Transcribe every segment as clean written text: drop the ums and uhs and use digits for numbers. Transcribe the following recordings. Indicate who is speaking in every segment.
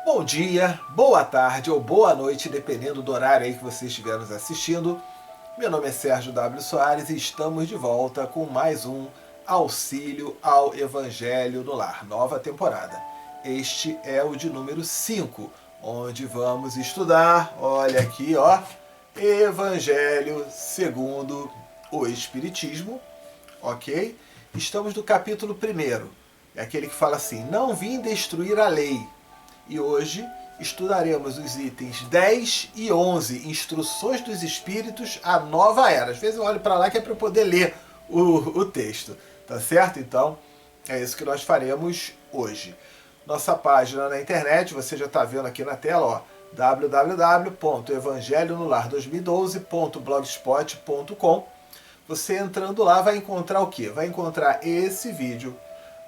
Speaker 1: Bom dia, boa tarde ou boa noite, dependendo do horário aí que você estiver nos assistindo. Meu nome é Sérgio W. Soares e estamos de volta com mais um Auxílio ao Evangelho no Lar, nova temporada. Este é o de número 5, onde vamos estudar, olha aqui, ó, Evangelho segundo o Espiritismo, ok? Estamos no capítulo 1, é aquele que fala assim: não vim destruir a lei. E hoje estudaremos os itens 10 e 11, Instruções dos Espíritos, a Nova Era. Às vezes eu olho para lá que é para eu poder ler o texto, tá certo? Então, é isso que nós faremos hoje. Nossa página na internet, você já está vendo aqui na tela, ó, www.evangelhonolar2012.blogspot.com. Você entrando lá vai encontrar o quê? Vai encontrar esse vídeo,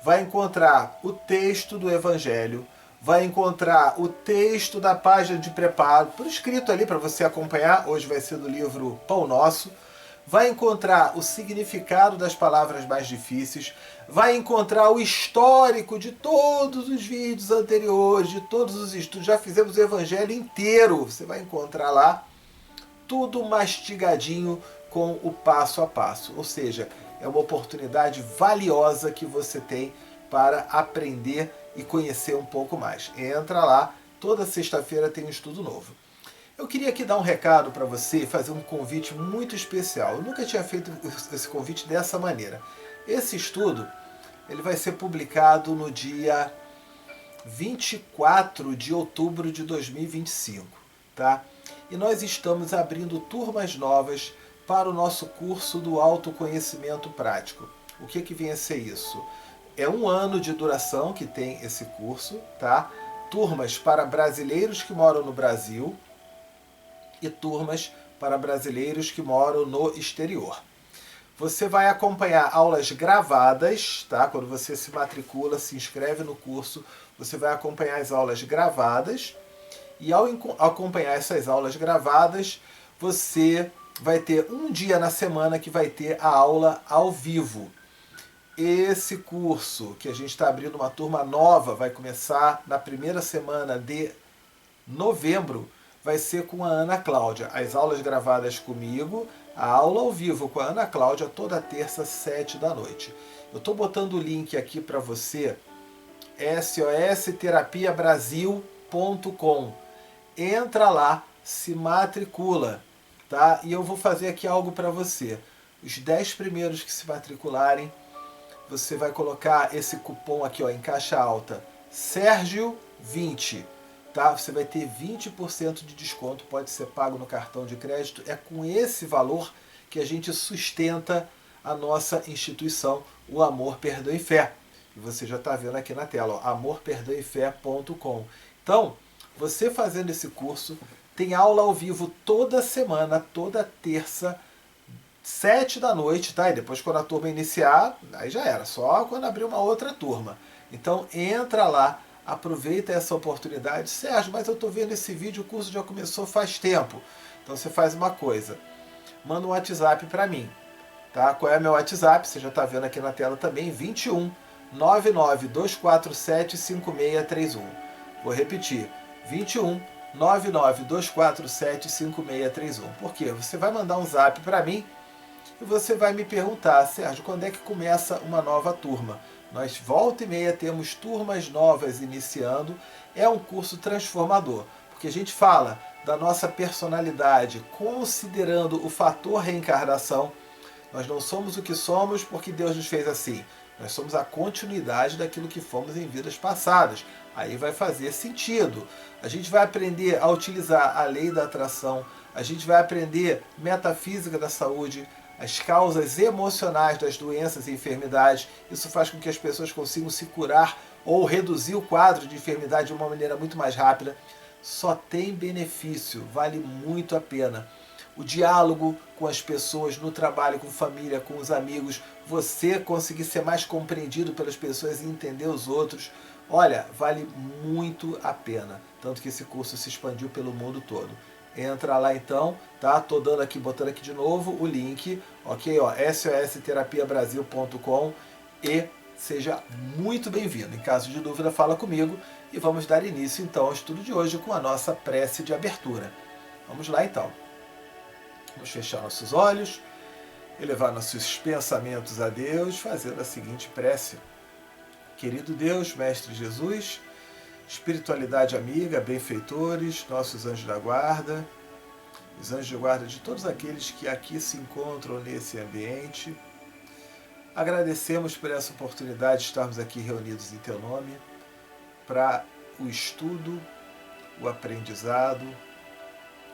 Speaker 1: vai encontrar o texto do Evangelho, vai encontrar o texto da página de preparo, por escrito ali para você acompanhar. Hoje vai ser do livro Pão Nosso. Vai encontrar o significado das palavras mais difíceis, vai encontrar o histórico de todos os vídeos anteriores, de todos os estudos. Já fizemos o Evangelho inteiro, você vai encontrar lá tudo mastigadinho com o passo a passo. Ou seja, é uma oportunidade valiosa que você tem para aprender e conhecer um pouco mais. Entra lá, toda sexta-feira tem um estudo novo. Eu queria aqui dar um recado para você e fazer um convite muito especial. Eu nunca tinha feito esse convite dessa maneira. Esse estudo ele vai ser publicado no dia 24 de outubro de 2025, tá? E nós estamos abrindo turmas novas para o nosso curso do autoconhecimento prático. O que vem a ser isso? É 1 ano de duração que tem esse curso, tá? Turmas para brasileiros que moram no Brasil e turmas para brasileiros que moram no exterior. Você vai acompanhar aulas gravadas, tá? Quando você se matricula, se inscreve no curso, você vai acompanhar as aulas gravadas. E ao acompanhar essas aulas gravadas, você vai ter um dia na semana que vai ter a aula ao vivo. Esse curso, que a gente está abrindo uma turma nova, vai começar na primeira semana de novembro, vai ser com a Ana Cláudia. As aulas gravadas comigo, a aula ao vivo com a Ana Cláudia, toda terça, 7 da noite. Eu estou botando o link aqui para você, sosterapiabrasil.com. Entra lá, se matricula, tá? E eu vou fazer aqui algo para você. Os 10 primeiros que se matricularem, você vai colocar esse cupom aqui, ó, em caixa alta, Sérgio20, tá? Você vai ter 20% de desconto, pode ser pago no cartão de crédito. É com esse valor que a gente sustenta a nossa instituição, o Amor, Perdão e Fé. E você já está vendo aqui na tela, ó, amorperdãoefé.com. Então, você fazendo esse curso, tem aula ao vivo toda semana, toda terça, 7 da noite, tá? E depois quando a turma iniciar, aí já era, só quando abrir uma outra turma. Então entra lá, aproveita essa oportunidade. Sérgio, mas eu estou vendo esse vídeo, o curso já começou faz tempo. Então você faz uma coisa, manda um WhatsApp para mim, tá? Qual é meu WhatsApp? Você já está vendo aqui na tela também, 21 99247 5631. Vou repetir, 21 99247 5631. Por quê? Você vai mandar um zap para mim e você vai me perguntar: Sérgio, quando é que começa uma nova turma? Nós volta e meia temos turmas novas iniciando. É um curso transformador, porque a gente fala da nossa personalidade, considerando o fator reencarnação. Nós não somos o que somos porque Deus nos fez assim. Nós somos a continuidade daquilo que fomos em vidas passadas. Aí vai fazer sentido. A gente vai aprender a utilizar a lei da atração, a gente vai aprender metafísica da saúde, as causas emocionais das doenças e enfermidades. Isso faz com que as pessoas consigam se curar ou reduzir o quadro de enfermidade de uma maneira muito mais rápida. Só tem benefício, vale muito a pena. O diálogo com as pessoas, no trabalho, com família, com os amigos, você conseguir ser mais compreendido pelas pessoas e entender os outros. Olha, vale muito a pena. Tanto que esse curso se expandiu pelo mundo todo. Entra lá então, tá? Tô dando aqui, botando aqui de novo o link, ok? Ó, sosterapiabrasil.com e seja muito bem-vindo. Em caso de dúvida, fala comigo e vamos dar início então ao estudo de hoje com a nossa prece de abertura. Vamos lá então. Vamos fechar nossos olhos, elevar nossos pensamentos a Deus, fazendo a seguinte prece. Querido Deus, Mestre Jesus, espiritualidade amiga, benfeitores, nossos anjos da guarda, os anjos de guarda de todos aqueles que aqui se encontram nesse ambiente, agradecemos por essa oportunidade de estarmos aqui reunidos em Teu nome, para o estudo, o aprendizado,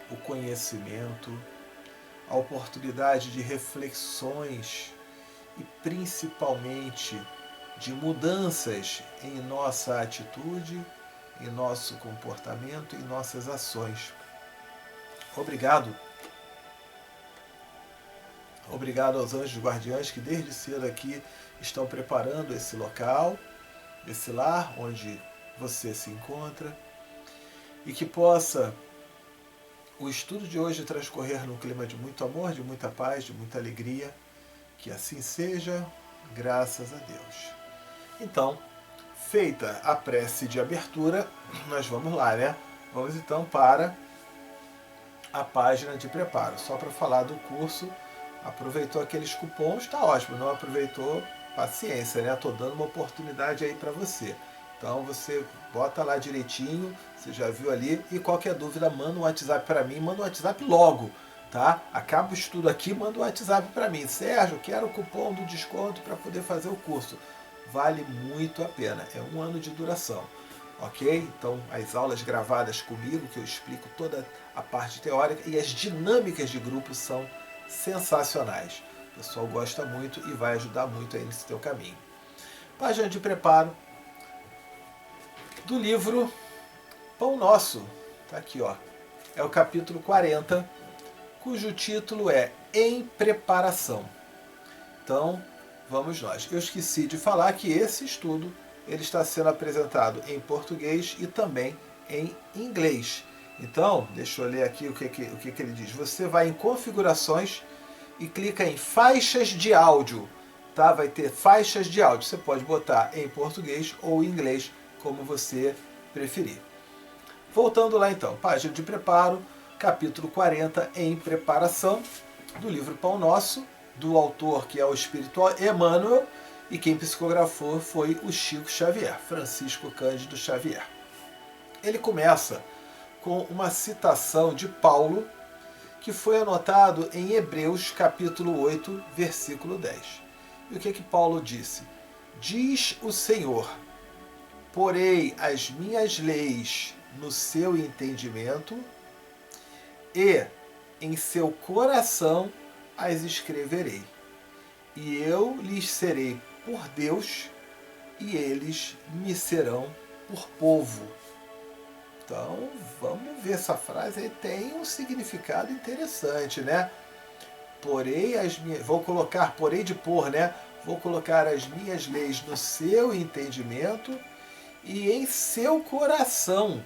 Speaker 1: o conhecimento, a oportunidade de reflexões e principalmente de mudanças em nossa atitude, em nosso comportamento, em nossas ações. Obrigado. Obrigado aos anjos guardiães que desde cedo aqui estão preparando esse local, esse lar onde você se encontra, e que possa o estudo de hoje transcorrer num clima de muito amor, de muita paz, de muita alegria. Que assim seja, graças a Deus. Então, feita a prece de abertura, nós vamos lá, né? Vamos então para a página de preparo. Só para falar do curso, aproveitou aqueles cupons, está ótimo. Não aproveitou, paciência, né? Estou dando uma oportunidade aí para você. Então você bota lá direitinho, você já viu ali, e qualquer dúvida manda um WhatsApp para mim, manda um WhatsApp logo, tá? Acaba o estudo aqui, manda um WhatsApp para mim. Sérgio, quero o cupom do desconto para poder fazer o curso. Vale muito a pena, é 1 ano de duração, ok? Então as aulas gravadas comigo, que eu explico toda a parte teórica, e as dinâmicas de grupo são sensacionais. O pessoal gosta muito e vai ajudar muito aí nesse teu caminho. Página de preparo do livro Pão Nosso, tá aqui, ó. É o capítulo 40, cujo título é Em Preparação. Então, vamos nós. Eu esqueci de falar que esse estudo ele está sendo apresentado em português e também em inglês. Então, deixa eu ler aqui o que ele diz. Você vai em configurações e clica em faixas de áudio, tá? Vai ter faixas de áudio. Você pode botar em português ou em inglês, como você preferir. Voltando lá então, página de preparo, capítulo 40, em preparação, do livro Pão Nosso, do autor que é o espiritual Emmanuel, e quem psicografou foi o Chico Xavier, Francisco Cândido Xavier. Ele começa com uma citação de Paulo, que foi anotado em Hebreus capítulo 8, versículo 10. E o que Paulo disse? Diz o Senhor: porei as minhas leis no seu entendimento e em seu coração as escreverei. E eu lhes serei por Deus e eles me serão por povo. Então, vamos ver, essa frase aí tem um significado interessante, né? Porei as minhas... Vou colocar, porei de pôr, né? Vou colocar as minhas leis no seu entendimento e em seu coração.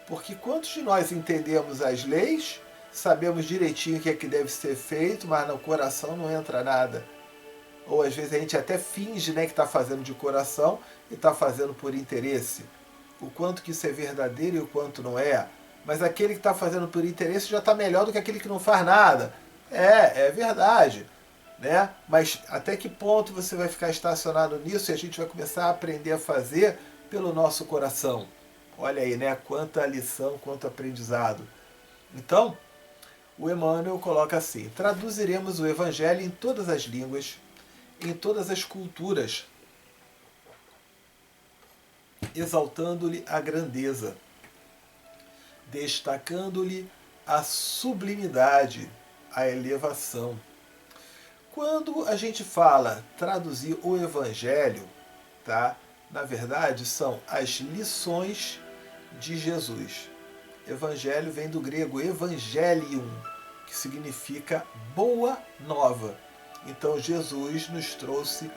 Speaker 1: Porque quantos de nós entendemos as leis, sabemos direitinho o que é que deve ser feito, mas no coração não entra nada. Ou às vezes a gente até finge, né, que está fazendo de coração e está fazendo por interesse. O quanto que isso é verdadeiro e o quanto não é. Mas aquele que está fazendo por interesse já está melhor do que aquele que não faz nada. É verdade. Né? Mas até que ponto você vai ficar estacionado nisso e a gente vai começar a aprender a fazer pelo nosso coração? Olha aí, né? Quanta lição, quanto aprendizado. Então, o Emmanuel coloca assim: traduziremos o Evangelho em todas as línguas, em todas as culturas, exaltando-lhe a grandeza, destacando-lhe a sublimidade, a elevação. Quando a gente fala traduzir o Evangelho, tá? Na verdade, são as lições de Jesus. Evangelho vem do grego evangelium, que significa boa nova. Então Jesus nos trouxe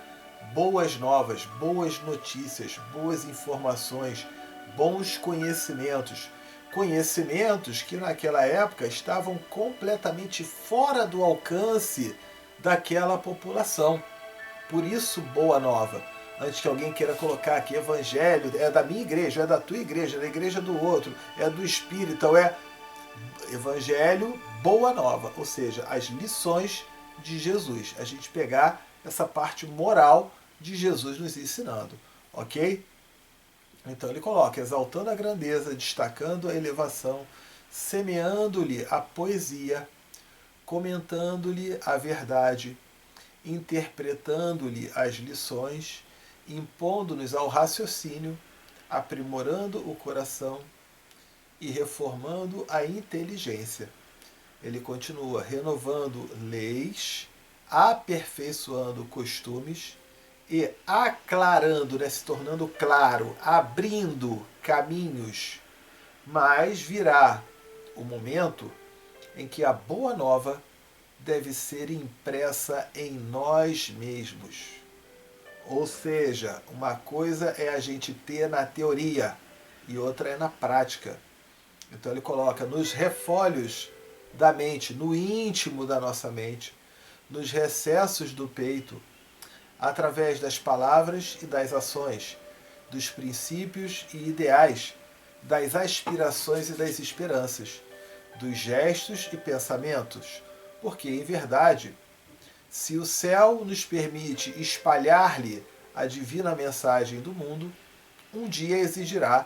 Speaker 1: boas novas, boas notícias, boas informações, bons conhecimentos. Conhecimentos que naquela época estavam completamente fora do alcance daquela população. Por isso, boa nova. antes que alguém queira colocar aqui, evangelho é da minha igreja, é da tua igreja, é da igreja do outro, é do espírita, ou é evangelho boa nova, ou seja, as lições de Jesus. A gente pegar essa parte moral de Jesus nos ensinando, ok? Então ele coloca, exaltando a grandeza, destacando a elevação, semeando-lhe a poesia, comentando-lhe a verdade, interpretando-lhe as lições, impondo-nos ao raciocínio, aprimorando o coração e reformando a inteligência. Ele continua renovando leis, aperfeiçoando costumes e aclarando, né, se tornando claro, abrindo caminhos. Mas virá o momento em que a boa nova deve ser impressa em nós mesmos. Ou seja, uma coisa é a gente ter na teoria e outra é na prática. Então ele coloca nos refólhos da mente, no íntimo da nossa mente, nos recessos do peito, através das palavras e das ações, dos princípios e ideais, das aspirações e das esperanças, dos gestos e pensamentos, porque, em verdade, se o céu nos permite espalhar-lhe a divina mensagem do mundo, um dia exigirá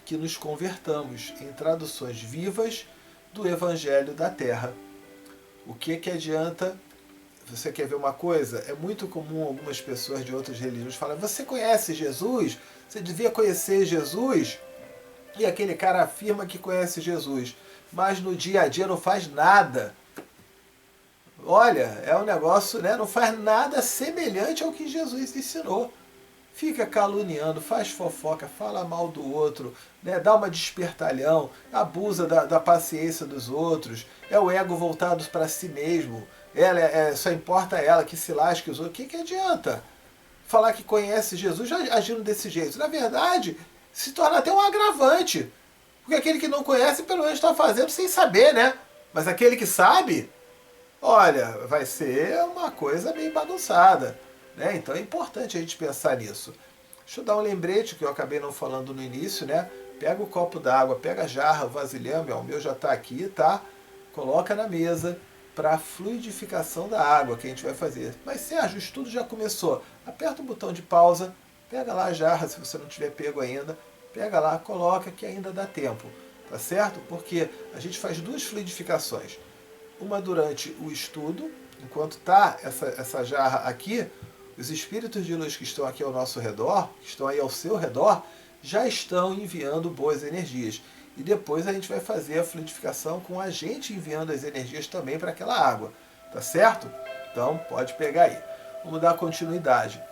Speaker 1: que nos convertamos em traduções vivas do Evangelho da Terra. O que adianta? Você quer ver uma coisa? É muito comum algumas pessoas de outras religiões falarem: você conhece Jesus? Você devia conhecer Jesus? E aquele cara afirma que conhece Jesus, mas no dia a dia não faz nada. Olha, é um negócio, né? Não faz nada semelhante ao que Jesus ensinou. Fica caluniando, faz fofoca, fala mal do outro, né? Dá uma despertalhão, abusa da paciência dos outros, é o ego voltado para si mesmo, só importa ela que se lasque os outros. O que adianta falar que conhece Jesus já agindo desse jeito? Na verdade, se torna até um agravante, porque aquele que não conhece pelo menos está fazendo sem saber, né? Mas aquele que sabe, olha, vai ser uma coisa meio bagunçada. Né? Então é importante a gente pensar nisso. Deixa eu dar um lembrete que eu acabei não falando no início, né? Pega o copo d'água, pega a jarra, o vasilhame, ó, o meu já está aqui, tá? Coloca na mesa para a fluidificação da água que a gente vai fazer. Mas Sérgio, o estudo já começou. Aperta o botão de pausa, pega lá a jarra, se você não tiver pego ainda, pega lá, coloca que ainda dá tempo, tá certo? Porque a gente faz duas fluidificações. Uma durante o estudo, enquanto tá essa jarra aqui, os espíritos de luz que estão aqui ao nosso redor, que estão aí ao seu redor, já estão enviando boas energias. E depois a gente vai fazer a fluidificação com a gente enviando as energias também para aquela água. Tá certo? Então pode pegar aí. Vamos dar continuidade.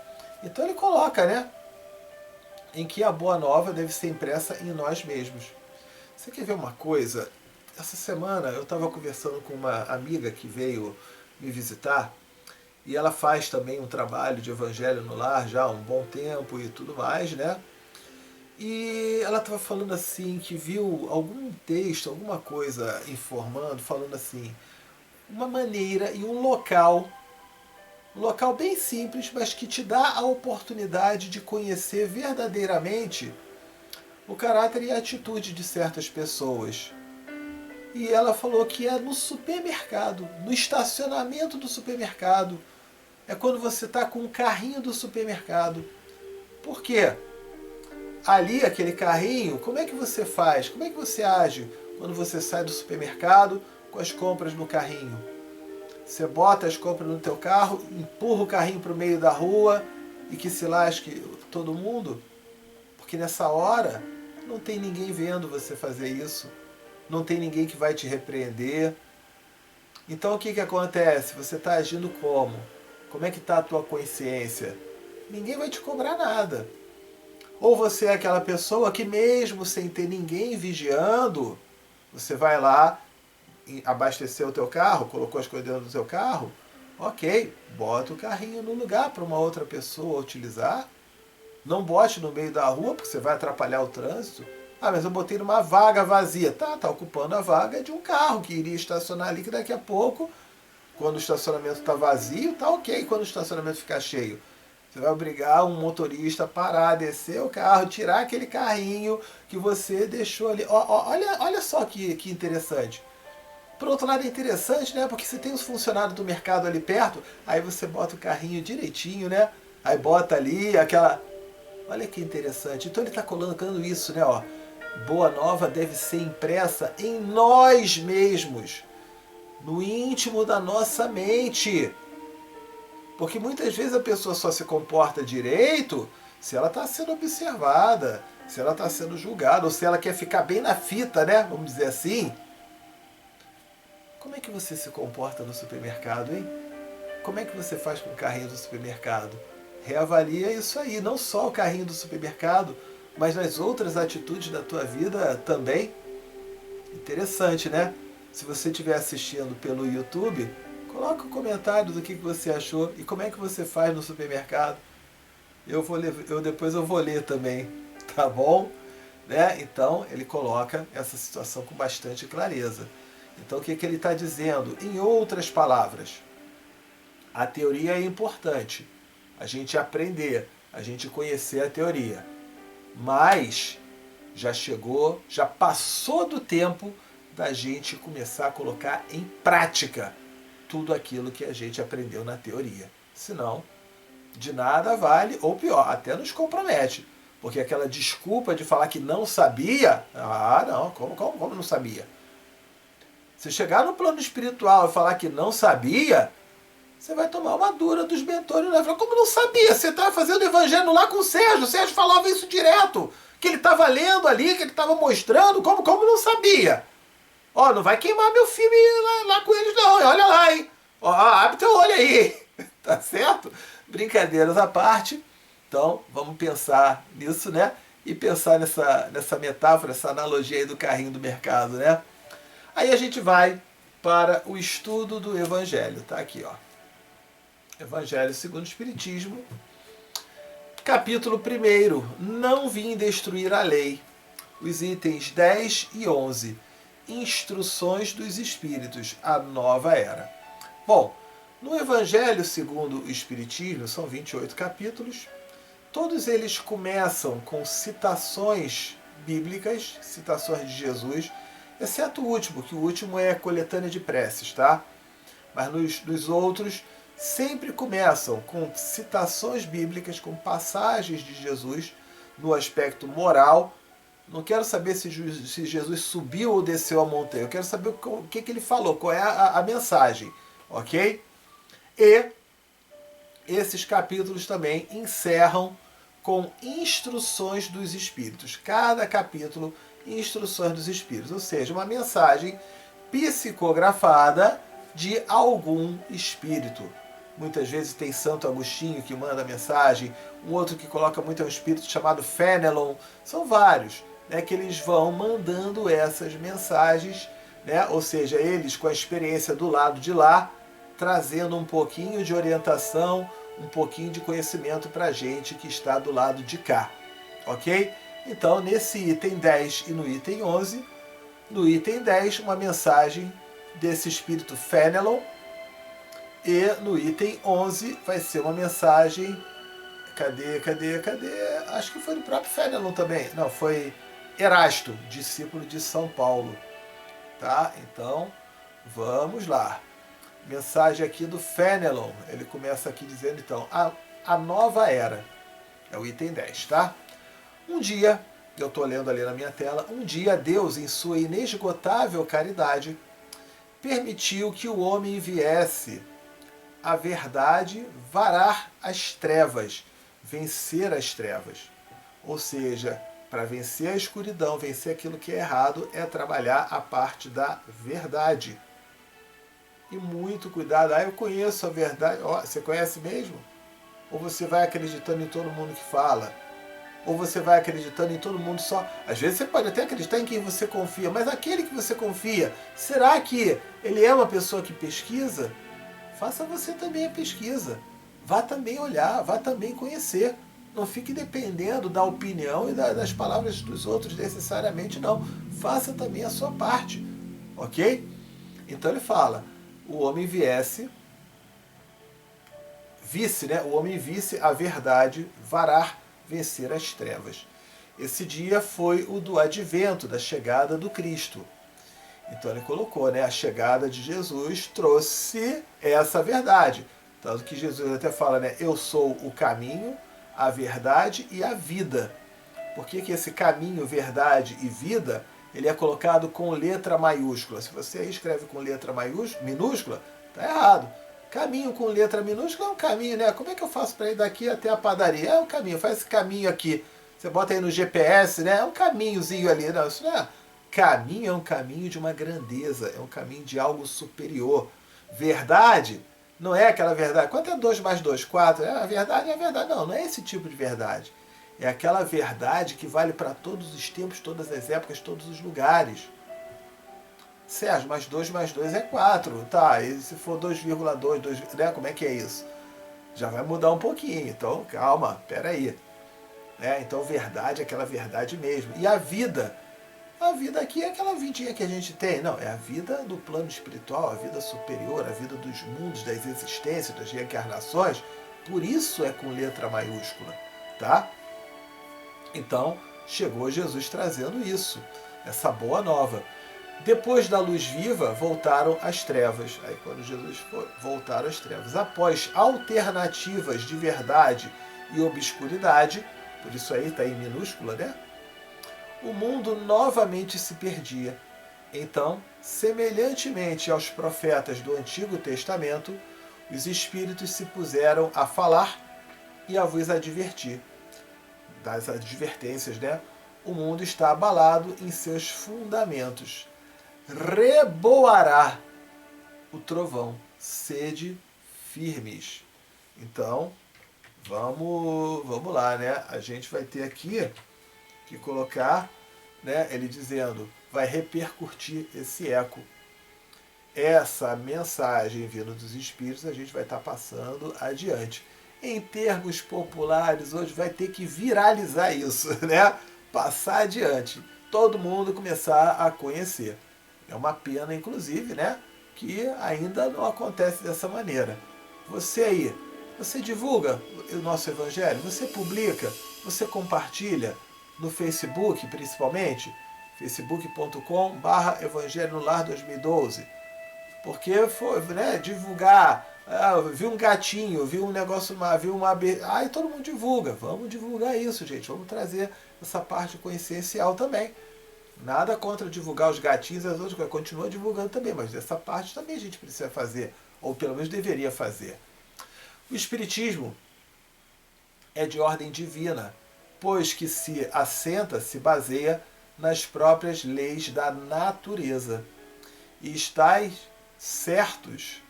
Speaker 1: Então ele coloca, né? Em que a boa nova deve ser impressa em nós mesmos. Você quer ver uma coisa? Essa semana eu estava conversando com uma amiga que veio me visitar. E ela faz também um trabalho de evangelho no lar já há um bom tempo e tudo mais, né? E ela estava falando assim que viu algum texto, alguma coisa informando, falando assim, uma maneira e um local bem simples, mas que te dá a oportunidade de conhecer verdadeiramente o caráter e a atitude de certas pessoas. E ela falou que é no supermercado, no estacionamento do supermercado. É quando você está com o carrinho do supermercado. Por quê? Ali, aquele carrinho, como é que você faz? Como é que você age quando você sai do supermercado com as compras no carrinho? Você bota as compras no teu carro, empurra o carrinho para o meio da rua e que se lasque todo mundo? Porque nessa hora não tem ninguém vendo você fazer isso. Não tem ninguém que vai te repreender. Então o que acontece? Você está agindo como? Como é que está a tua consciência? Ninguém vai te cobrar nada. Ou você é aquela pessoa que mesmo sem ter ninguém vigiando, você vai lá abastecer o teu carro, colocou as coisas dentro do teu carro, ok, bota o carrinho no lugar para uma outra pessoa utilizar. Não bote no meio da rua, porque você vai atrapalhar o trânsito. Ah, mas eu botei numa vaga vazia. Tá ocupando a vaga de um carro que iria estacionar ali, que daqui a pouco, quando o estacionamento está vazio, tá ok quando o estacionamento ficar cheio. Você vai obrigar um motorista a parar, descer o carro, tirar aquele carrinho que você deixou ali. Olha só que interessante. Por outro lado é interessante, né? Porque você tem os funcionários do mercado ali perto, aí você bota o carrinho direitinho, né? Aí bota ali aquela... Olha que interessante. Então ele está colocando isso, né? Ó, Boa Nova deve ser impressa em nós mesmos, no íntimo da nossa mente. Porque muitas vezes a pessoa só se comporta direito se ela está sendo observada, se ela está sendo julgada, ou se ela quer ficar bem na fita, né? Vamos dizer assim. Como é que você se comporta no supermercado, hein? Como é que você faz com o carrinho do supermercado? Reavalia isso aí, não só o carrinho do supermercado, mas nas outras atitudes da tua vida também. Interessante, né? Se você estiver assistindo pelo YouTube, coloca um comentário do que você achou e como é que você faz no supermercado. Depois eu vou ler também, tá bom? Né? Então ele coloca essa situação com bastante clareza. Então o que ele está dizendo? Em outras palavras, a teoria é importante, a gente aprender, a gente conhecer a teoria, mas já chegou, já passou do tempo da gente começar a colocar em prática tudo aquilo que a gente aprendeu na teoria. Senão, de nada vale, ou pior, até nos compromete. Porque aquela desculpa de falar que não sabia, não, como não sabia? Se chegar no plano espiritual e falar que não sabia, você vai tomar uma dura dos mentores. Né? Como não sabia? Você estava fazendo evangelho lá com o Sérgio falava isso direto. Que ele estava lendo ali, que ele estava mostrando, como não sabia? Ó, não vai queimar meu filme lá com eles não, olha lá, hein? Ó, abre teu olho aí, tá certo? Brincadeiras à parte, então vamos pensar nisso, né? E pensar nessa metáfora, essa analogia aí do carrinho do mercado, né? Aí a gente vai para o estudo do Evangelho, tá aqui, ó. Evangelho segundo o Espiritismo, capítulo 1, não vim destruir a lei, os itens 10 e 11, instruções dos Espíritos, a nova era. Bom, no Evangelho segundo o Espiritismo, são 28 capítulos, todos eles começam com citações bíblicas, citações de Jesus, exceto o último, que o último é coletânea de preces, tá? Mas nos outros sempre começam com citações bíblicas, com passagens de Jesus no aspecto moral. Não quero saber se Jesus subiu ou desceu a montanha, eu quero saber o que ele falou, qual é a mensagem, ok? E esses capítulos também encerram com instruções dos Espíritos. Cada capítulo, instruções dos Espíritos, ou seja, uma mensagem psicografada de algum espírito. Muitas vezes tem Santo Agostinho que manda a mensagem, um outro que coloca muito é um espírito chamado Fenelon, são vários, né, que eles vão mandando essas mensagens, né, ou seja, eles com a experiência do lado de lá, trazendo um pouquinho de orientação, um pouquinho de conhecimento para a gente que está do lado de cá, ok? Então, nesse item 10 e no item 11, no item 10, uma mensagem desse espírito Fenelon, e no item 11 vai ser uma mensagem, cadê? Acho que foi do próprio Fenelon também, não, foi Erasto, discípulo de São Paulo, tá? Então, vamos lá. Mensagem aqui do Fenelon, ele começa aqui dizendo então, a nova era, é o item 10, tá? Um dia, eu estou lendo ali na minha tela, um dia Deus, em sua inesgotável caridade, permitiu que o homem viesse a verdade varar as trevas, vencer as trevas. Ou seja, para vencer a escuridão, vencer aquilo que é errado, é trabalhar a parte da verdade. E muito cuidado. Eu conheço a verdade. Você conhece mesmo? Ou você vai acreditando em todo mundo que fala? Ou você vai acreditando em todo mundo só? Às vezes você pode até acreditar em quem você confia, mas aquele que você confia, será que ele é uma pessoa que pesquisa? Faça você também a pesquisa. Vá também olhar, vá também conhecer. Não fique dependendo da opinião e das palavras dos outros necessariamente, não. Faça também a sua parte. Ok? Então ele fala, o homem viesse visse, né, o homem visse a verdade varar, vencer as trevas. Esse dia foi o do advento, da chegada do Cristo. Então ele colocou, né, a chegada de Jesus trouxe essa verdade. Tanto que Jesus até fala, né, eu sou o caminho, a verdade e a vida. Por que esse caminho, verdade e vida, ele é colocado com letra maiúscula? Se você escreve com letra minúscula, tá errado. Caminho com letra minúscula é um caminho, né? Como é que eu faço para ir daqui até a padaria? É um caminho, faz esse caminho aqui. Você bota aí no GPS, né? É um caminhozinho ali. Não, isso não é. Caminho é um caminho de uma grandeza, é um caminho de algo superior. Verdade não é aquela verdade. Quanto é 2 mais 2? 4. É a verdade, é a verdade. Não, não é esse tipo de verdade. É aquela verdade que vale para todos os tempos, todas as épocas, todos os lugares. Sérgio, mas 2 mais 2 é 4. Tá, e se for 2,2, né? Como é que é isso? Já vai mudar um pouquinho. Então, calma, peraí. Então, verdade é aquela verdade mesmo. E a vida aqui é aquela vidinha que a gente tem. Não, é a vida do plano espiritual, a vida superior, a vida dos mundos, das existências, das reencarnações. Por isso é com letra maiúscula, tá? Então, chegou Jesus trazendo isso, essa boa nova. Depois da luz viva, voltaram as trevas. Aí quando Jesus foi, voltaram as trevas. Após alternativas de verdade e obscuridade, por isso aí está em minúscula, né? O mundo novamente se perdia. Então, semelhantemente aos profetas do Antigo Testamento, os Espíritos se puseram a falar e a vos advertir. Das advertências, né? O mundo está abalado em seus fundamentos. Reboará o trovão, sede firmes. Então, vamos lá, né? A gente vai ter aqui que colocar, né, ele dizendo, vai repercutir esse eco. Essa mensagem vindo dos Espíritos a gente vai estar passando adiante. Em termos populares, hoje vai ter que viralizar isso, né? Passar adiante. Todo mundo começar a conhecer. É uma pena, inclusive, né, que ainda não acontece dessa maneira. Você aí, você divulga o nosso Evangelho? Você publica? Você compartilha? No Facebook, principalmente? facebook.com/Evangelho no Lar 2012. Porque foi, né, divulgar, viu um gatinho, viu um negócio, viu uma... Aí todo mundo divulga. Vamos divulgar isso, gente. Vamos trazer essa parte consciencial também. Nada contra divulgar os gatinhos e as outras coisas. Continua divulgando também, mas essa parte também a gente precisa fazer. Ou pelo menos deveria fazer. O Espiritismo é de ordem divina, pois que se assenta, se baseia nas próprias leis da natureza. E estáis certos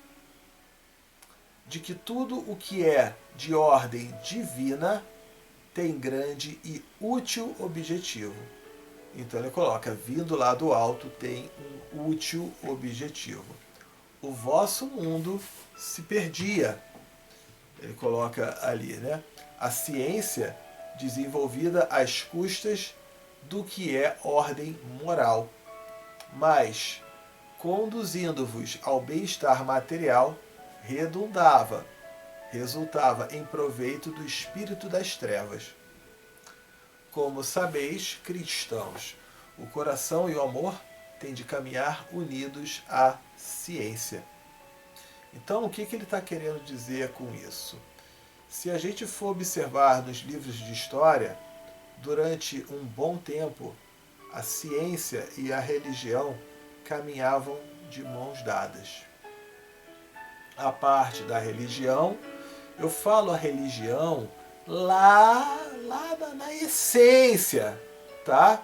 Speaker 1: de que tudo o que é de ordem divina tem grande e útil objetivo. Então ele coloca, vindo lá do alto, tem um útil objetivo. O vosso mundo se perdia. Ele coloca ali, né? A ciência desenvolvida às custas do que é ordem moral, mas conduzindo-vos ao bem-estar material, resultava em proveito do espírito das trevas. Como sabeis, cristãos, o coração e o amor têm de caminhar unidos à ciência. Então, o que ele está querendo dizer com isso? Se a gente for observar nos livros de história, durante um bom tempo, a ciência e a religião caminhavam de mãos dadas. A parte da religião, eu falo a religião lá na essência, tá?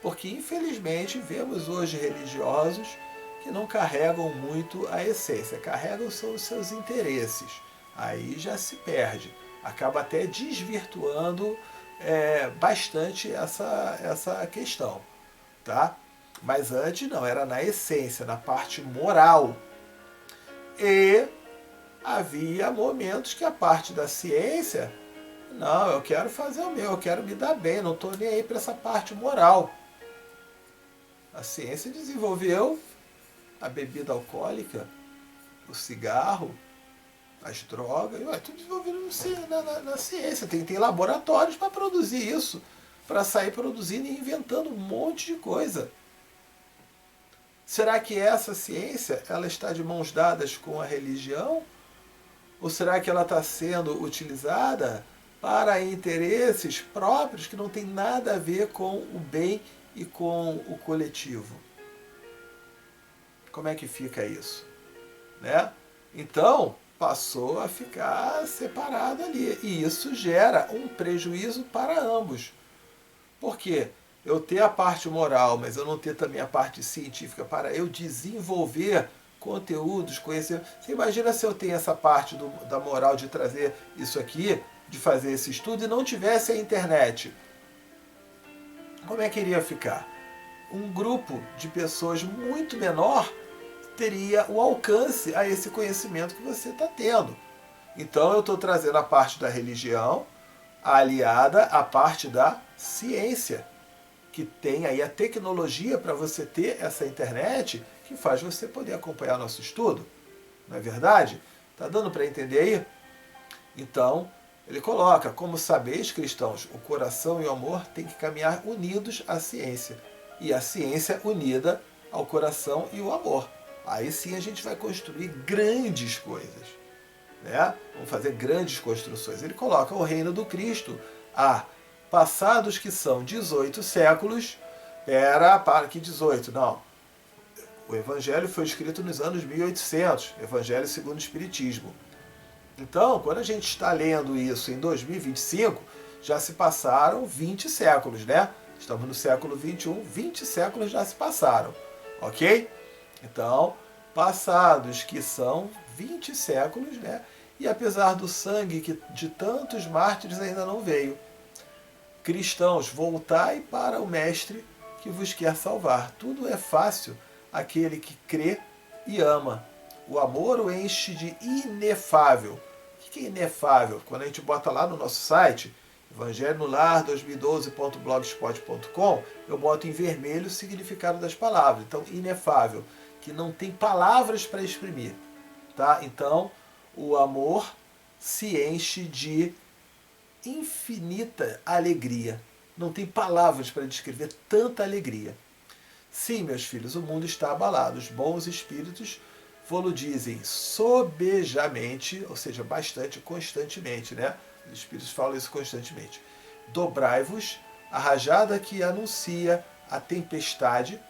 Speaker 1: Porque infelizmente vemos hoje religiosos que não carregam muito a essência, carregam os seus interesses. Aí já se perde, acaba até desvirtuando bastante essa questão, tá? Mas antes não, era na essência, na parte moral. E havia momentos que a parte da ciência, não, eu quero fazer o meu, eu quero me dar bem, não estou nem aí para essa parte moral. A ciência desenvolveu a bebida alcoólica, o cigarro, as drogas, tudo desenvolvido na ciência. Tem laboratórios para produzir isso, para sair produzindo e inventando um monte de coisa. Será que essa ciência ela está de mãos dadas com a religião? Ou será que ela está sendo utilizada para interesses próprios que não tem nada a ver com o bem e com o coletivo? Como é que fica isso? Né? Então, passou a ficar separado ali. E isso gera um prejuízo para ambos. Por quê? Eu ter a parte moral, mas eu não ter também a parte científica para eu desenvolver conteúdos, conhecer. Você imagina se eu tenho essa parte da moral de trazer isso aqui, de fazer esse estudo, e não tivesse a internet? Como é que iria ficar? Um grupo de pessoas muito menor teria o alcance a esse conhecimento que você está tendo. Então eu estou trazendo a parte da religião aliada à parte da ciência, que tem aí a tecnologia para você ter essa internet que faz você poder acompanhar nosso estudo. Não é verdade? Está dando para entender aí? Então, ele coloca, como sabeis, cristãos, o coração e o amor têm que caminhar unidos à ciência. E a ciência unida ao coração e o amor. Aí sim a gente vai construir grandes coisas. Né? Vamos fazer grandes construções. Ele coloca o reino do Cristo a passados que são 18 séculos. Para que 18? Não. O Evangelho foi escrito nos anos 1800. Evangelho segundo o Espiritismo. Então, quando a gente está lendo isso em 2025, já se passaram 20 séculos, né? Estamos no século 21, 20 séculos já se passaram, ok? Então, passados que são 20 séculos, né? E apesar do sangue de tantos mártires ainda não veio. Cristãos, voltai para o Mestre que vos quer salvar. Tudo é fácil àquele que crê e ama. O amor o enche de inefável. O que é inefável? Quando a gente bota lá no nosso site, Evangelho no Lar 2012.blogspot.com, eu boto em vermelho o significado das palavras. Então, inefável, que não tem palavras para exprimir. Tá? Então, o amor se enche de infinita alegria. Não tem palavras para descrever tanta alegria. Sim, meus filhos, o mundo está abalado. Os bons espíritos vô-lo dizem sobejamente, ou seja, bastante, constantemente, né? Os espíritos falam isso constantemente. Dobrai-vos, a rajada que anuncia a tempestade,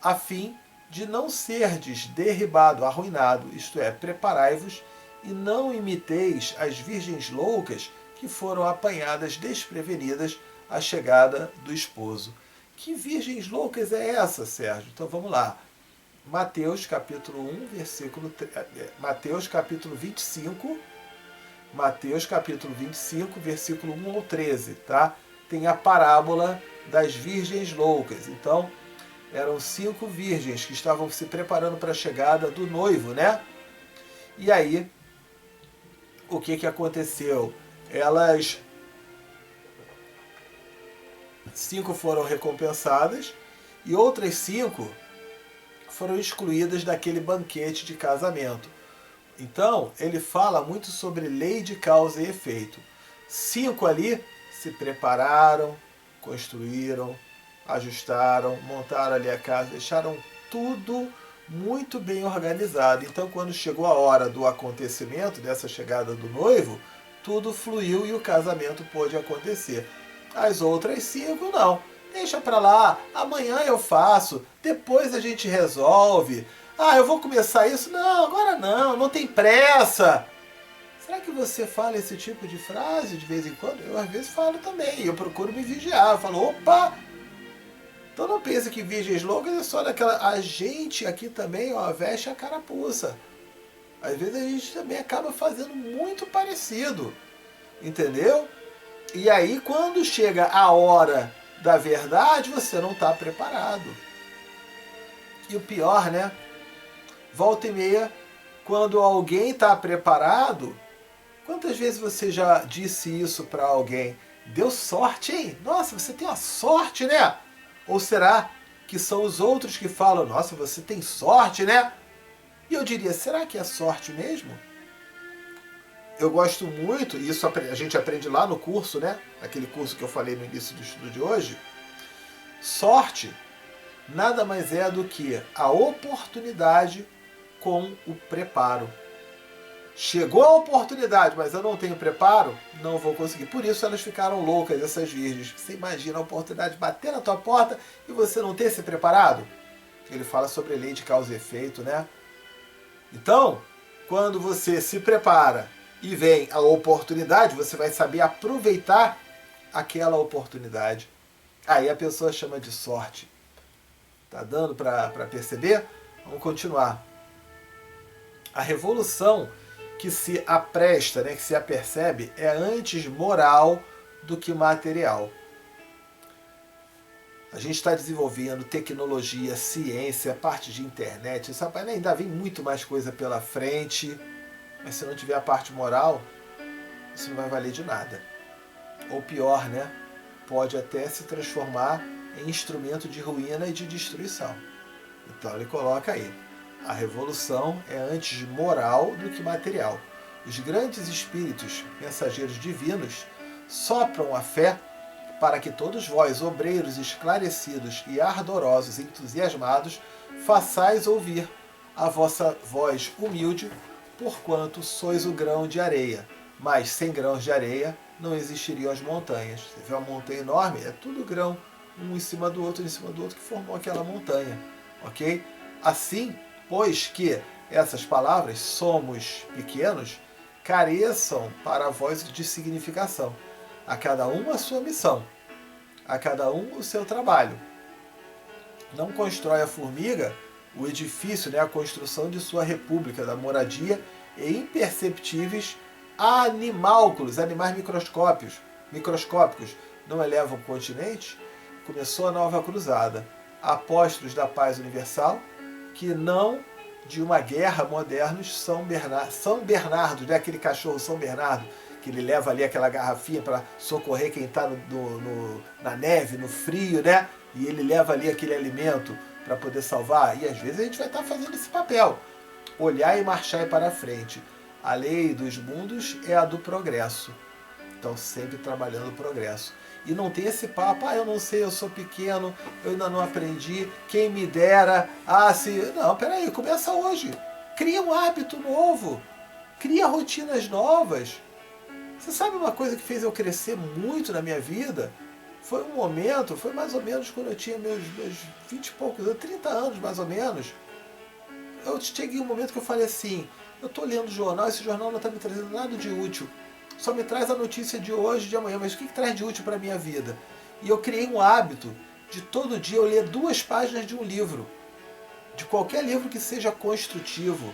Speaker 1: a fim de não serdes derribado, arruinado, isto é, preparai-vos e não imiteis as virgens loucas que foram apanhadas desprevenidas à chegada do esposo. Que virgens loucas é essa, Sérgio? Então vamos lá. Mateus capítulo 1, Mateus capítulo 25, Mateus capítulo 25, versículo 1 ao 13, tá? Tem a parábola das virgens loucas. Então, eram 5 virgens que estavam se preparando para a chegada do noivo, né? E aí, o que aconteceu? 5 foram recompensadas e outras 5 foram excluídas daquele banquete de casamento. Então, ele fala muito sobre lei de causa e efeito. 5 ali se prepararam, construíram, ajustaram, montaram ali a casa, deixaram tudo muito bem organizado. Então, quando chegou a hora do acontecimento, dessa chegada do noivo, tudo fluiu e o casamento pôde acontecer. As outras 5 não. Deixa pra lá, amanhã eu faço, depois a gente resolve. Ah, eu vou começar isso? Não, agora não tem pressa. Será que você fala esse tipo de frase de vez em quando? Eu às vezes falo também, eu procuro me vigiar. Eu falo, opa! Então não pensa que virgens loucas é só daquela... A gente aqui também, ó, veste a carapuça. Às vezes a gente também acaba fazendo muito parecido. Entendeu? E aí quando chega a hora da verdade, você não está preparado. E o pior, né? Volta e meia, quando alguém está preparado, quantas vezes você já disse isso para alguém? Deu sorte, hein? Nossa, você tem uma sorte, né? Ou será que são os outros que falam, nossa, você tem sorte, né? E eu diria, será que é sorte mesmo? eu gosto muito, e isso a gente aprende lá no curso, né? Aquele curso que eu falei no início do estudo de hoje. Sorte nada mais é do que a oportunidade com o preparo. Chegou a oportunidade, mas eu não tenho preparo, não vou conseguir. Por isso elas ficaram loucas, essas virgens. Você imagina a oportunidade bater na tua porta e você não ter se preparado? Ele fala sobre a lei de causa e efeito, né? Então, quando você se prepara e vem a oportunidade, você vai saber aproveitar aquela oportunidade. Aí a pessoa chama de sorte. Tá dando para perceber? Vamos continuar. A revolução que se apresta, né, que se apercebe, é antes moral do que material. A gente está desenvolvendo tecnologia, ciência, parte de internet. Isso ainda vem muito mais coisa pela frente. Mas se não tiver a parte moral, isso não vai valer de nada. Ou pior, né? Pode até se transformar em instrumento de ruína e de destruição. Então ele coloca aí. A revolução é antes moral do que material. Os grandes espíritos, mensageiros divinos, sopram a fé para que todos vós, obreiros esclarecidos e ardorosos, entusiasmados, façais ouvir a vossa voz humilde, porquanto sois o grão de areia. Mas sem grãos de areia não existiriam as montanhas. Você vê uma montanha enorme? É tudo grão, um em cima do outro, que formou aquela montanha. Ok? Assim, pois que essas palavras, somos pequenos, careçam para a voz de significação. A cada um a sua missão, a cada um o seu trabalho. Não constrói a formiga o edifício, né, a construção de sua república, da moradia e imperceptíveis animálculos, animais microscópicos, não elevam o continente? Começou a nova cruzada. Apóstolos da paz universal, que não de uma guerra modernos, São Bernardo, né? Aquele cachorro São Bernardo, que ele leva ali aquela garrafinha para socorrer quem está na neve, no frio, né? E ele leva ali aquele alimento para poder salvar. E às vezes a gente vai estar fazendo esse papel. Olhar e marchar para frente. A lei dos mundos é a do progresso. Então sempre trabalhando o progresso. E não tem esse papo, eu não sei, eu sou pequeno, eu ainda não aprendi, quem me dera, se... Não, peraí, começa hoje. Cria um hábito novo, cria rotinas novas. Você sabe uma coisa que fez eu crescer muito na minha vida? Foi um momento, foi mais ou menos quando eu tinha meus 20 e poucos, 30 anos mais ou menos. Eu cheguei um momento que eu falei assim, eu estou lendo o jornal, esse jornal não está me trazendo nada de útil. Só me traz a notícia de hoje, de amanhã, mas o que traz de útil para a minha vida? E eu criei um hábito de todo dia eu ler 2 páginas de um livro. De qualquer livro que seja construtivo.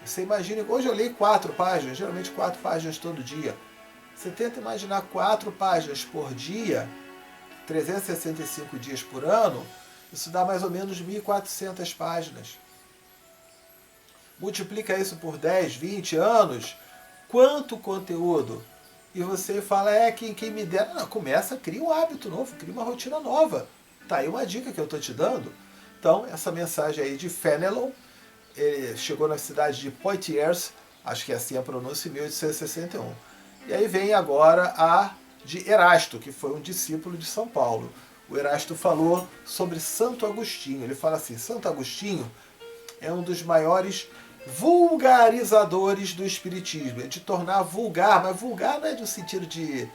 Speaker 1: Você imagina, hoje eu leio 4 páginas, geralmente 4 páginas todo dia. Você tenta imaginar 4 páginas por dia, 365 dias por ano, isso dá mais ou menos 1.400 páginas. Multiplica isso por 10, 20 anos, quanto conteúdo? E você fala, quem me dera. Não, começa, cria um hábito novo, cria uma rotina nova. Tá aí uma dica que eu estou te dando. Então, essa mensagem aí de Fénelon, ele chegou na cidade de Poitiers, acho que é assim a pronúncia, em 1861. E aí vem agora a de Erasto, que foi um discípulo de São Paulo. O Erasto falou sobre Santo Agostinho. Ele fala assim, Santo Agostinho é um dos maiores vulgarizadores do espiritismo, é de tornar vulgar, mas vulgar não é no sentido de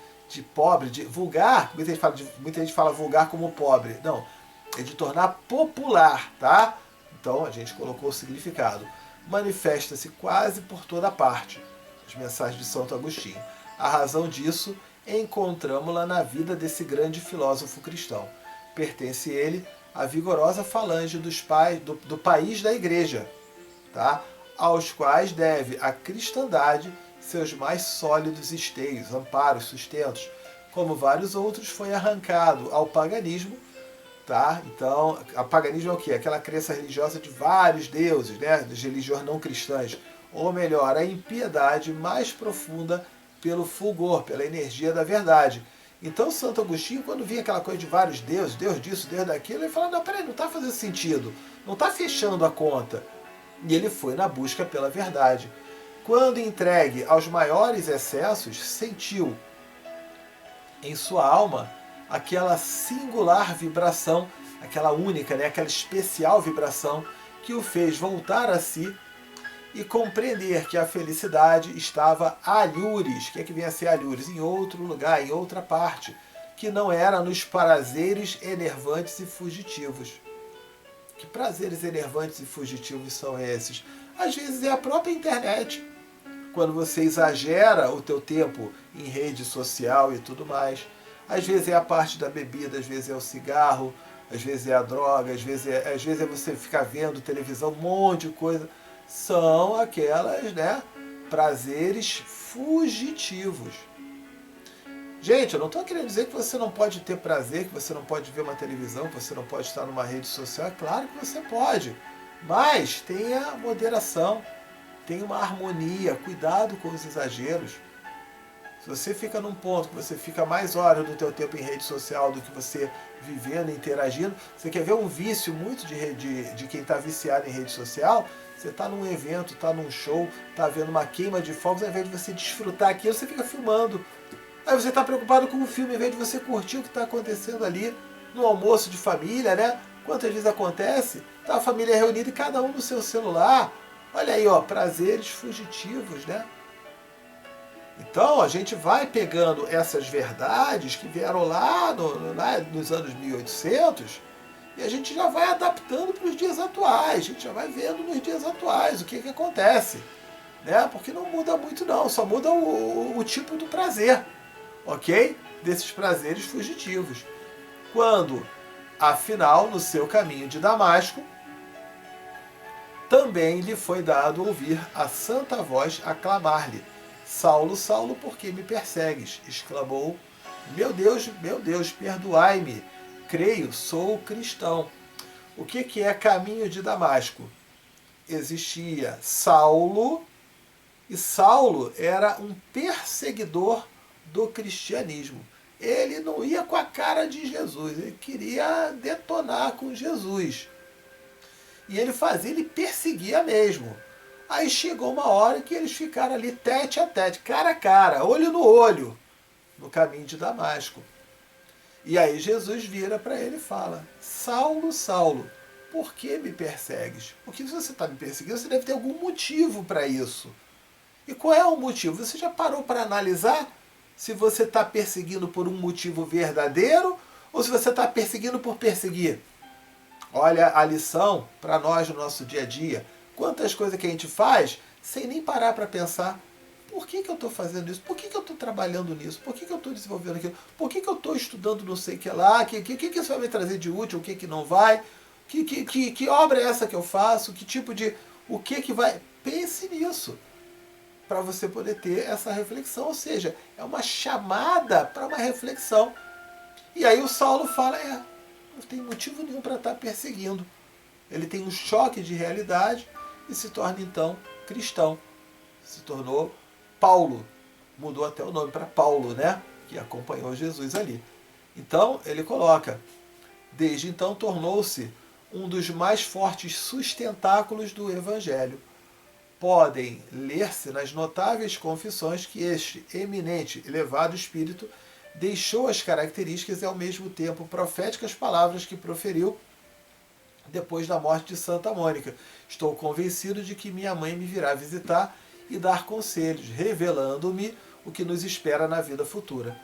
Speaker 1: pobre, de vulgar, muita gente fala vulgar como pobre, não, é de tornar popular, tá? Então a gente colocou o significado. Manifesta-se quase por toda parte, as mensagens de Santo Agostinho. A razão disso encontramos-la na vida desse grande filósofo cristão. Pertence ele à vigorosa falange dos pais do país da igreja, tá? Aos quais deve a cristandade seus mais sólidos esteios, amparos, sustentos. Como vários outros, foi arrancado ao paganismo, tá? Então, o paganismo é o quê? Aquela crença religiosa de vários deuses, né? Das religiões não cristãs. Ou melhor, a impiedade mais profunda pelo fulgor, pela energia da verdade. Então, Santo Agostinho, quando vinha aquela coisa de vários deuses, Deus disso, Deus daquilo, ele falava, não, peraí, não está fazendo sentido, não está fechando a conta. E ele foi na busca pela verdade. quando entregue aos maiores excessos, sentiu em sua alma aquela singular vibração, aquela única, né, aquela especial vibração que o fez voltar a si e compreender que a felicidade estava alhures. O que é que vem a ser alhures? Em outro lugar, em outra parte, que não era nos prazeres enervantes e fugitivos. Que prazeres enervantes e fugitivos são esses? Às vezes é a própria internet. Quando você exagera o teu tempo em rede social e tudo mais. Às vezes é a parte da bebida, às vezes é o cigarro, às vezes é a droga, às vezes é você ficar vendo televisão, um monte de coisa. São aquelas, né, prazeres fugitivos. Gente, eu não estou querendo dizer que você não pode ter prazer, que você não pode ver uma televisão, que você não pode estar numa rede social. É claro que você pode, mas tenha moderação, tenha uma harmonia, cuidado com os exageros. Se você fica num ponto que você fica mais horas do teu tempo em rede social do que você vivendo e interagindo, você quer ver um vício muito de quem está viciado em rede social, você está num evento, está num show, está vendo uma queima de fogos, ao invés de você desfrutar aquilo, você fica filmando. Aí você está preocupado com o filme, ao invés de você curtir o que está acontecendo ali no almoço de família, né? Quantas vezes acontece? Tá a família reunida e cada um no seu celular. Olha aí, ó, prazeres fugitivos, né? Então a gente vai pegando essas verdades que vieram lá nos anos 1800 e a gente já vai adaptando para os dias atuais, a gente já vai vendo nos dias atuais o que acontece, né? Porque não muda muito não, só muda o tipo do prazer, ok? Desses prazeres fugitivos. Quando, afinal, no seu caminho de Damasco, também lhe foi dado ouvir a santa voz aclamar-lhe: Saulo, Saulo, por que me persegues? Exclamou: meu Deus, perdoai-me. Creio, sou cristão. O que é caminho de Damasco? Existia Saulo, e Saulo era um perseguidor do cristianismo. Ele não ia com a cara de Jesus, ele queria detonar com Jesus. E ele perseguia mesmo. Aí chegou uma hora que eles ficaram ali tete a tete, cara a cara, olho no olho, no caminho de Damasco. E aí Jesus vira para ele e fala: Saulo, Saulo, por que me persegues? Porque se você está me perseguindo, você deve ter algum motivo para isso. E qual é o motivo? Você já parou para analisar se você está perseguindo por um motivo verdadeiro ou se você está perseguindo por perseguir? Olha a lição para nós no nosso dia a dia. Quantas coisas que a gente faz sem nem parar para pensar: por que eu estou fazendo isso? Por que eu estou trabalhando nisso? Por que eu estou desenvolvendo aquilo? Por que eu estou estudando não sei o que lá? O que isso vai me trazer de útil? O que não vai? Que obra é essa que eu faço? Que tipo de... O que vai... Pense nisso, para você poder ter essa reflexão. Ou seja, é uma chamada para uma reflexão. E aí o Saulo fala: não tem motivo nenhum para estar perseguindo. Ele tem um choque de realidade e se torna então cristão. Se tornou Paulo. Mudou até o nome para Paulo, né? Que acompanhou Jesus ali. Então ele coloca: desde então tornou-se um dos mais fortes sustentáculos do Evangelho. Podem ler-se nas notáveis confissões que este eminente, elevado espírito deixou as características e ao mesmo tempo proféticas palavras que proferiu depois da morte de Santa Mônica. Estou convencido de que minha mãe me virá visitar e dar conselhos, revelando-me o que nos espera na vida futura.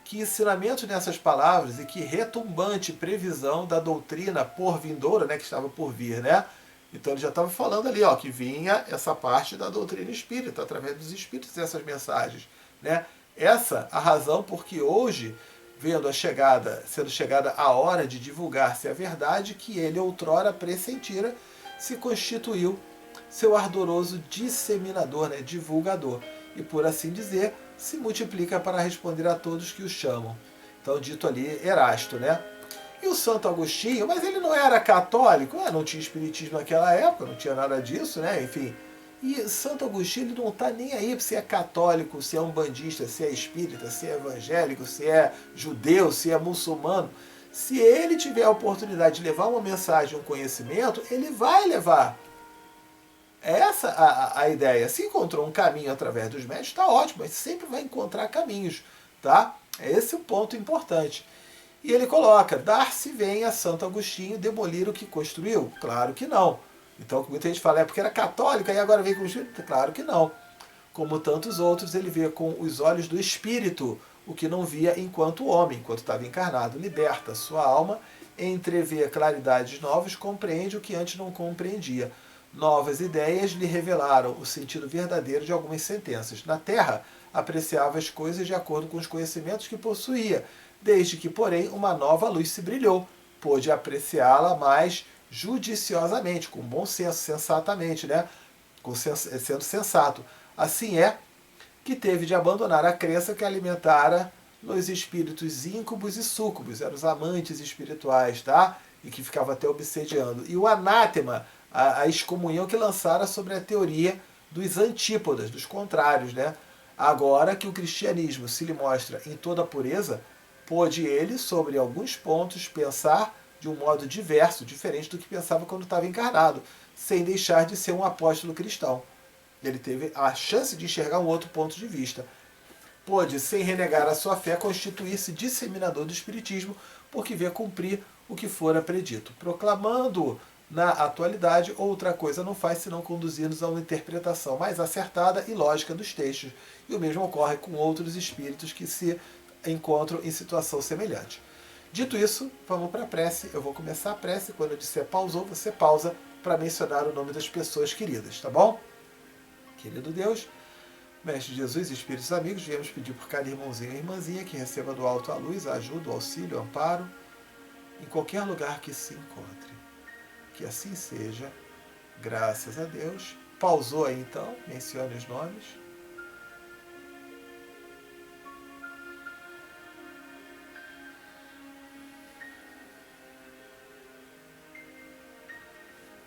Speaker 1: Que ensinamento nessas palavras e que retumbante previsão da doutrina por vindoura, né, que estava por vir, né? Então ele já estava falando ali, ó, que vinha essa parte da doutrina espírita, através dos espíritos, essas mensagens, né? Essa a razão porque hoje, sendo chegada a hora de divulgar-se a verdade que ele outrora pressentira, se constituiu seu ardoroso disseminador, né, divulgador, e por assim dizer, se multiplica para responder a todos que o chamam. Então, dito ali, Erasto, né? E o Santo Agostinho, mas ele não era católico, não tinha espiritismo naquela época, não tinha nada disso, né? Enfim. E Santo Agostinho, ele não está nem aí se é católico, se é umbandista, se é espírita, se é evangélico, se é judeu, se é muçulmano. Se ele tiver a oportunidade de levar uma mensagem, um conhecimento, ele vai levar. É essa a ideia. Se encontrou um caminho através dos médios, está ótimo, mas sempre vai encontrar caminhos, tá? É esse o ponto importante. E ele coloca, dar-se vem a Santo Agostinho demolir o que construiu? Claro que não. Então, muita gente fala, é porque era católico, e agora vem com o espírito? Claro que não. Como tantos outros, ele vê com os olhos do espírito o que não via enquanto homem, enquanto estava encarnado. Liberta sua alma, entrevê claridades novas, compreende o que antes não compreendia. Novas ideias lhe revelaram o sentido verdadeiro de algumas sentenças. Na Terra, apreciava as coisas de acordo com os conhecimentos que possuía, desde que, porém, uma nova luz se brilhou. Pôde apreciá-la mais judiciosamente, com bom senso, sensatamente, né? Sendo sensato. Assim é que teve de abandonar a crença que alimentara nos espíritos íncubos e súcubos, eram os amantes espirituais, tá? E que ficava até obsediando. E o anátema, a excomunhão que lançara sobre a teoria dos antípodas, dos contrários, né? Agora que o cristianismo se lhe mostra em toda a pureza, pôde ele, sobre alguns pontos, pensar de um modo diverso, diferente do que pensava quando estava encarnado, sem deixar de ser um apóstolo cristão. Ele teve a chance de enxergar um outro ponto de vista. Pôde, sem renegar a sua fé, constituir-se disseminador do Espiritismo, porque vê cumprir o que fora predito. Proclamando na atualidade, outra coisa não faz senão conduzir-nos a uma interpretação mais acertada e lógica dos textos. E o mesmo ocorre com outros espíritos que se encontram em situação semelhante. Dito isso, vamos para a prece. Eu vou começar a prece. Quando eu disser pausou, você pausa para mencionar o nome das pessoas queridas, tá bom? Querido Deus, Mestre Jesus e Espíritos amigos, viemos pedir por cada irmãozinho e irmãzinha que receba do alto a luz, a ajuda, o auxílio, o amparo, em qualquer lugar que se encontre. Que assim seja, graças a Deus. Pausou aí então, mencione os nomes.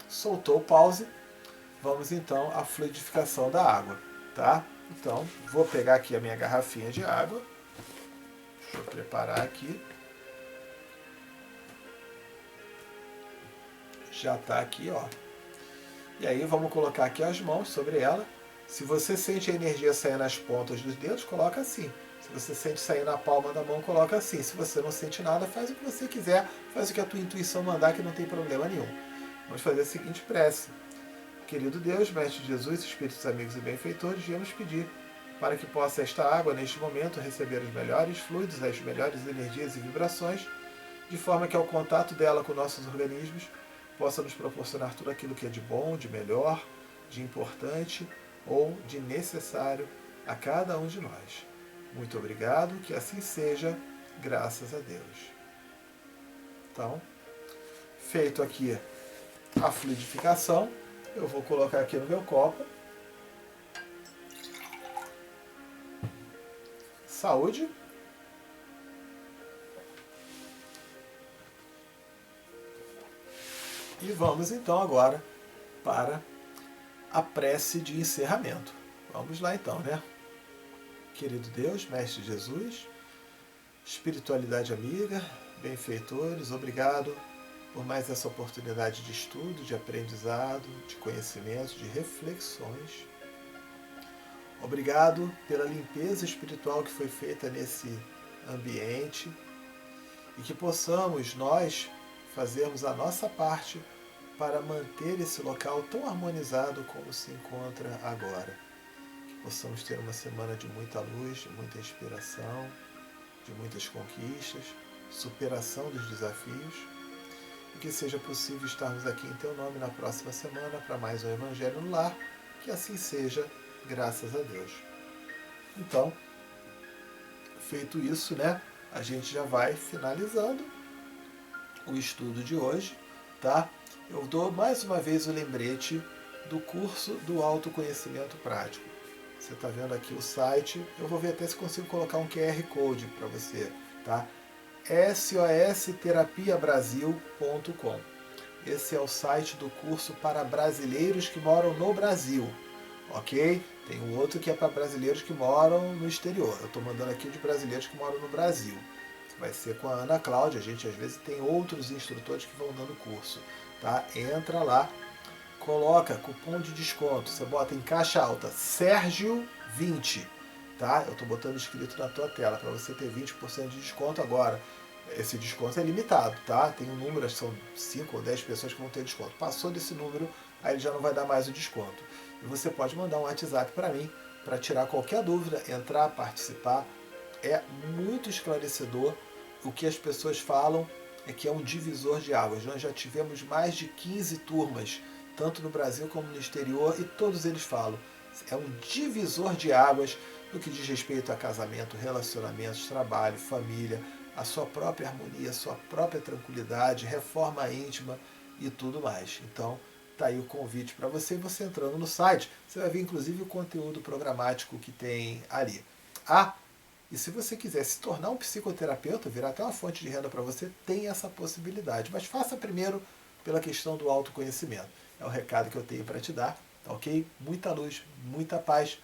Speaker 1: Soltou o pause. Vamos então à fluidificação da água, tá? Então, vou pegar aqui a minha garrafinha de água. Deixa eu preparar aqui. Já está aqui, ó. E aí vamos colocar aqui as mãos sobre ela. Se você sente a energia sair nas pontas dos dedos, coloca assim. Se você sente sair na palma da mão, coloca assim. Se você não sente nada, faz o que você quiser. Faz o que a tua intuição mandar, que não tem problema nenhum. Vamos fazer a seguinte prece. Querido Deus, Mestre Jesus, Espíritos amigos e benfeitores, viemos pedir para que possa esta água, neste momento, receber os melhores fluidos, as melhores energias e vibrações, de forma que ao contato dela com nossos organismos, possa nos proporcionar tudo aquilo que é de bom, de melhor, de importante ou de necessário a cada um de nós. Muito obrigado, que assim seja, graças a Deus. Então, feito aqui a fluidificação, eu vou colocar aqui no meu copo. Saúde. E vamos então agora para a prece de encerramento. Vamos lá então, né? Querido Deus, Mestre Jesus, espiritualidade amiga, benfeitores, obrigado por mais essa oportunidade de estudo, de aprendizado, de conhecimento, de reflexões. Obrigado pela limpeza espiritual que foi feita nesse ambiente e que possamos nós fazermos a nossa parte para manter esse local tão harmonizado como se encontra agora. Que possamos ter uma semana de muita luz, de muita inspiração, de muitas conquistas, superação dos desafios, e que seja possível estarmos aqui em Teu nome na próxima semana para mais um Evangelho no Lar, que assim seja, graças a Deus. Então, feito isso, né, a gente já vai finalizando o estudo de hoje, tá? Eu dou mais uma vez o lembrete do curso do autoconhecimento prático. Você está vendo aqui o site, eu vou ver até se consigo colocar um QR Code para você, tá? sosterapiabrasil.com. Esse é o site do curso para brasileiros que moram no Brasil, ok? Tem um outro que é para brasileiros que moram no exterior. Eu estou mandando aqui de brasileiros que moram no Brasil. Vai ser com a Ana Cláudia. A gente às vezes tem outros instrutores que vão dando curso, tá? Entra lá coloca cupom de desconto. Você bota em caixa alta Sérgio 20, tá? Eu estou botando escrito na tua tela para você ter 20% de desconto agora. Esse desconto é limitado, tá? Tem um número, são 5 ou 10 pessoas que vão ter desconto. Passou desse número, aí ele já não vai dar mais o desconto. E você pode mandar um WhatsApp para mim para tirar qualquer dúvida, entrar, participar. É muito esclarecedor. O que as pessoas falam é que é um divisor de águas. Nós já tivemos mais de 15 turmas, tanto no Brasil como no exterior, e todos eles falam. É um divisor de águas no que diz respeito a casamento, relacionamentos, trabalho, família, a sua própria harmonia, a sua própria tranquilidade, reforma íntima e tudo mais. Então, tá aí o convite para você. Você entrando no site, você vai ver inclusive o conteúdo programático que tem ali. Ah, e se você quiser se tornar um psicoterapeuta, virar até uma fonte de renda para você, tem essa possibilidade. Mas faça primeiro pela questão do autoconhecimento. É o recado que eu tenho para te dar, tá ok? Muita luz, muita paz.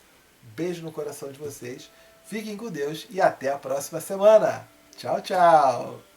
Speaker 1: Beijo no coração de vocês. Fiquem com Deus e até a próxima semana. Tchau, tchau.